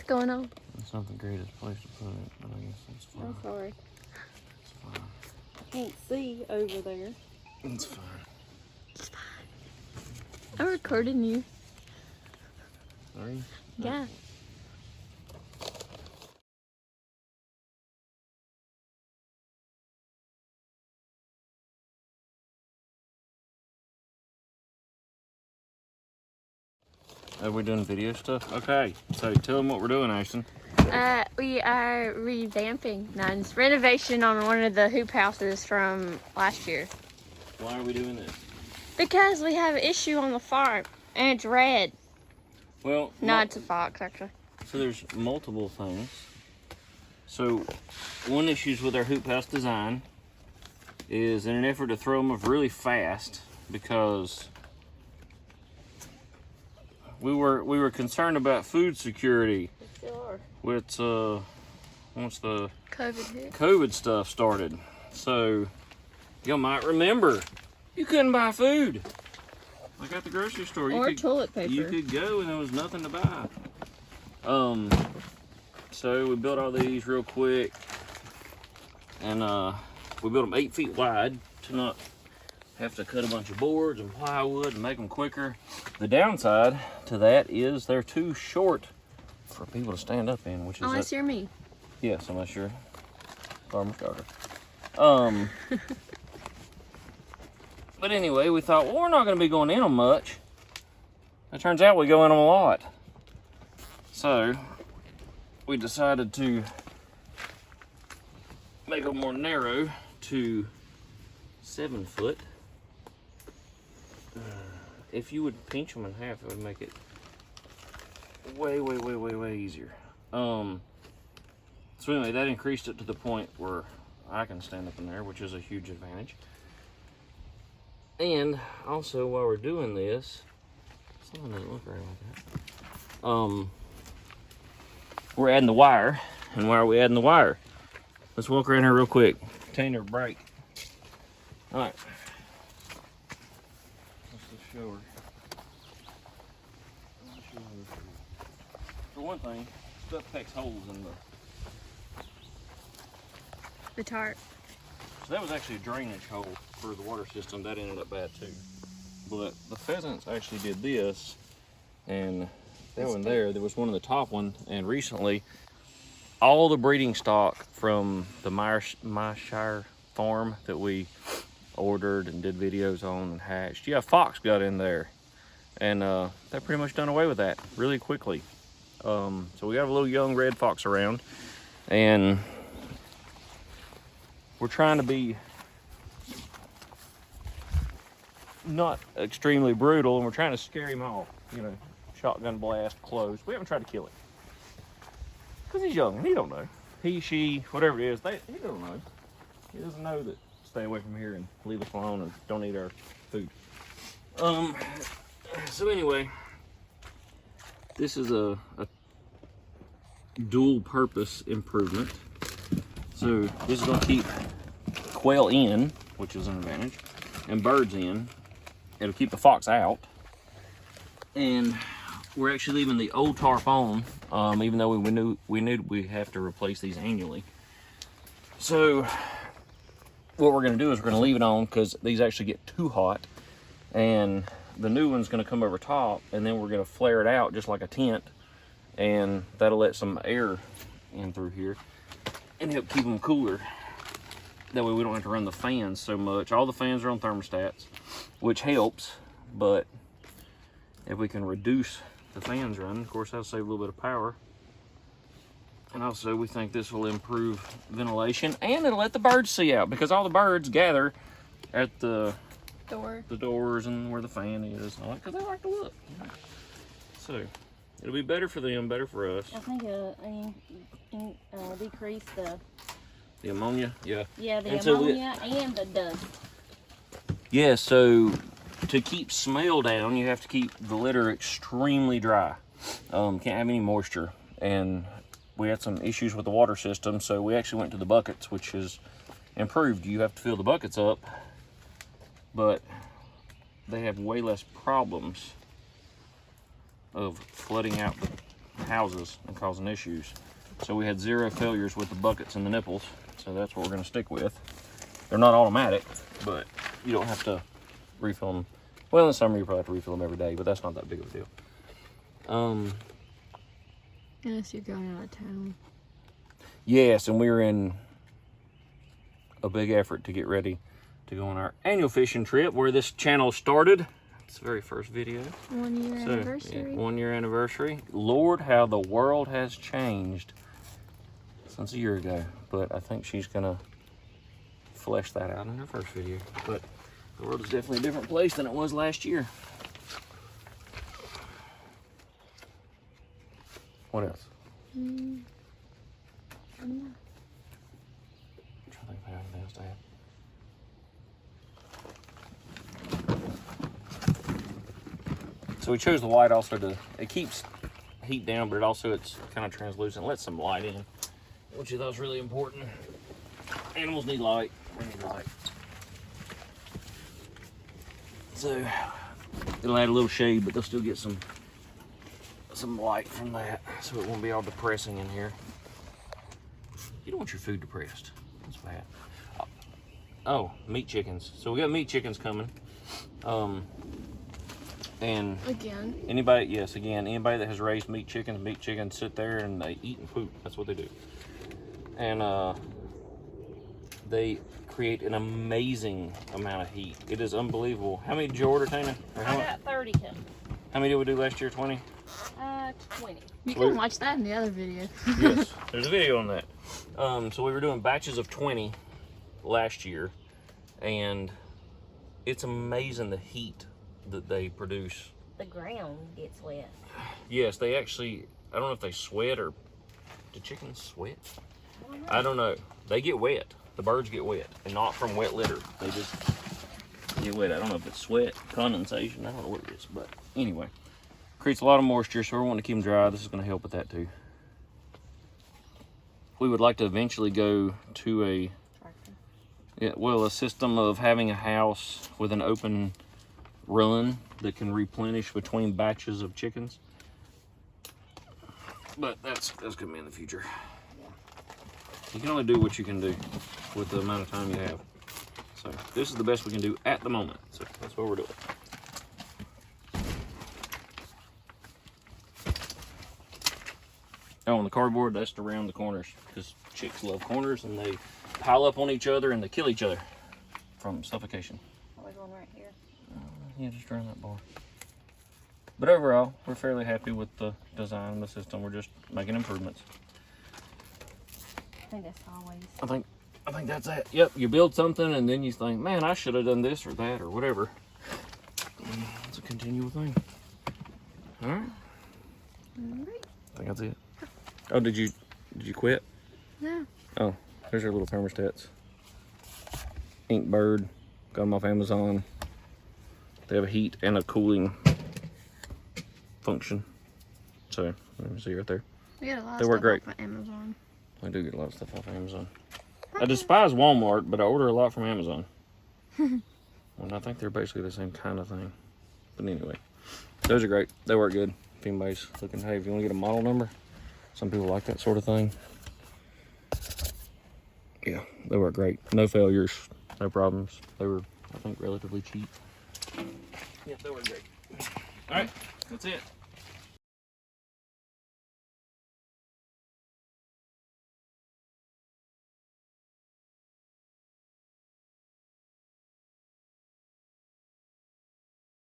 going on? It's not the greatest place to put it, but I guess it's fine. I'm sorry. It's fine. I can't see over there. It's fine. It's fine. I'm recording you. Are you? Yeah. Are we doing video stuff? Okay, so tell them what we're doing, Ashton. We are revamping. No, it's renovation on one of the hoop houses from last year. Why are we doing this? Because we have an issue on the farm, and it's red. Well, No, it's a fox, actually. So there's multiple things. So one issue with our hoop house design is in an effort to throw them up really fast, because we were concerned about food security. We still are. With once the COVID stuff started. So y'all might remember you couldn't buy food. Like at the grocery store. Or toilet paper. You could go and there was nothing to buy. So we built all these real quick, and we built them 8 feet wide to not have to cut a bunch of boards and plywood and make them quicker. The downside to that is they're too short for people to stand up in, which is unless you're me. Yes, unless you're farmer's daughter. But anyway, we thought, well, we're not going to be going in them much. It turns out we go in them a lot. So we decided to make them more narrow to 7 foot. If you would pinch them in half, it would make it way easier. So anyway, that increased it to the point where I can stand up in there, which is a huge advantage. And also, while we're doing this, something doesn't look right like that. We're adding the wire. And why are we adding the wire? Let's walk around here real quick. Tanner, break. All right. Let's just show her. For one thing, stuff pecks holes in The tarp. So that was actually a drainage hole for the water system. That ended up bad too. But the pheasants actually did this, and that one there was one of the top one. And recently, all the breeding stock from the Myshire farm that we ordered and did videos on and hatched, yeah, fox got in there, and they're pretty much done away with that really quickly. So we got a little young red fox around, and we're trying to be not extremely brutal, and we're trying to scare him off, you know, shotgun blast, close. We haven't tried to kill him because he's young and he don't know. He, she, whatever it is, he don't know. He doesn't know that stay away from here and leave us alone and don't eat our food. So anyway, this is a dual purpose improvement. So this is going to keep quail in, which is an advantage, and birds in. It'll keep the fox out. And we're actually leaving the old tarp on, even though we knew we have to replace these annually. So what we're going to do is we're going to leave it on because these actually get too hot, and the new one's going to come over top, and then we're going to flare it out just like a tent, and that'll let some air in through here and help keep them cooler. That way we don't have to run the fans so much. All the fans are on thermostats, which helps, but if we can reduce the fans running, of course that'll save a little bit of power. And also we think this will improve ventilation, and it'll let the birds see out, because all the birds gather at the doors and where the fan is, because they like to look. So it'll be better for them, better for us. I think decrease the ammonia, yeah. Yeah, the ammonia and the dust. Yeah, so to keep smell down, you have to keep the litter extremely dry. Can't have any moisture. And we had some issues with the water system, so we actually went to the buckets, which is improved. You have to fill the buckets up, but they have way less problems of flooding out the houses and causing issues. So we had 0 failures with the buckets and the nipples. So that's what we're gonna stick with. They're not automatic, but you don't have to refill them. Well, in the summer you probably have to refill them every day, but that's not that big of a deal. Unless you're going out of town. Yes, and we're in a big effort to get ready to go on our annual fishing trip where this channel started. It's the very first video. 1 year anniversary. Yeah, 1 year anniversary. Lord, how the world has changed since a year ago. But I think she's gonna flesh that out in her first video. But the world is definitely a different place than it was last year. What else? I'm not. I'm trying to think if I have anything else to add. So we chose the white also to, it keeps heat down, but it's kind of translucent, lets some light in, which I thought was really important. Animals need light, we need light. So it'll add a little shade, but they'll still get some light from that, so it won't be all depressing in here. You don't want your food depressed. That's bad. Oh, meat chickens. So we got meat chickens coming. And Again. anybody that has raised meat chickens sit there and they eat and poop. That's what they do. And they create an amazing amount of heat. It is unbelievable. How many did you order, Tina? I got 30 coming. How many did we do last year? 20? 20. You can watch that in the other video. Yes, there's a video on that. So we were doing batches of 20 last year, and it's amazing the heat that they produce. The ground gets wet. Yes, they actually, I don't know if they sweat or, do chickens sweat? I don't know. They get wet. The birds get wet, and not from wet litter. They just get wet. I don't know if it's sweat, condensation, I don't know what it is, but anyway. Creates a lot of moisture, so we're wanting to keep them dry. This is going to help with that too. We would like to eventually go to a system of having a house with an open run that can replenish between batches of chickens. But that's going to be in the future. You can only do what you can do with the amount of time you have. So this is the best we can do at the moment. So that's what we're doing. Oh, and the cardboard, that's to round the corners, because chicks love corners and they pile up on each other and they kill each other from suffocation. Are we going right here? Yeah, just around that bar. But overall, we're fairly happy with the design and the system. We're just making improvements. I think that's always. I think that's it. Yep, you build something and then you think, man, I should have done this or that or whatever. It's a continual thing. All right. All right. I think that's it. Oh, did you quit? No. Oh, there's our little thermostats. Ink Bird, got them off Amazon. They have a heat and a cooling function. So, let me see right there. We got a lot They of work stuff great. off of Amazon. I do get a lot of stuff off Amazon. I despise Walmart, but I order a lot from Amazon. And I think they're basically the same kind of thing. But anyway, those are great. They work good. If anybody's looking, hey, if you want to get a model number, some people like that sort of thing. Yeah, they work great. No failures, no problems. They were, I think, relatively cheap. Yeah, they work great. All right, that's it.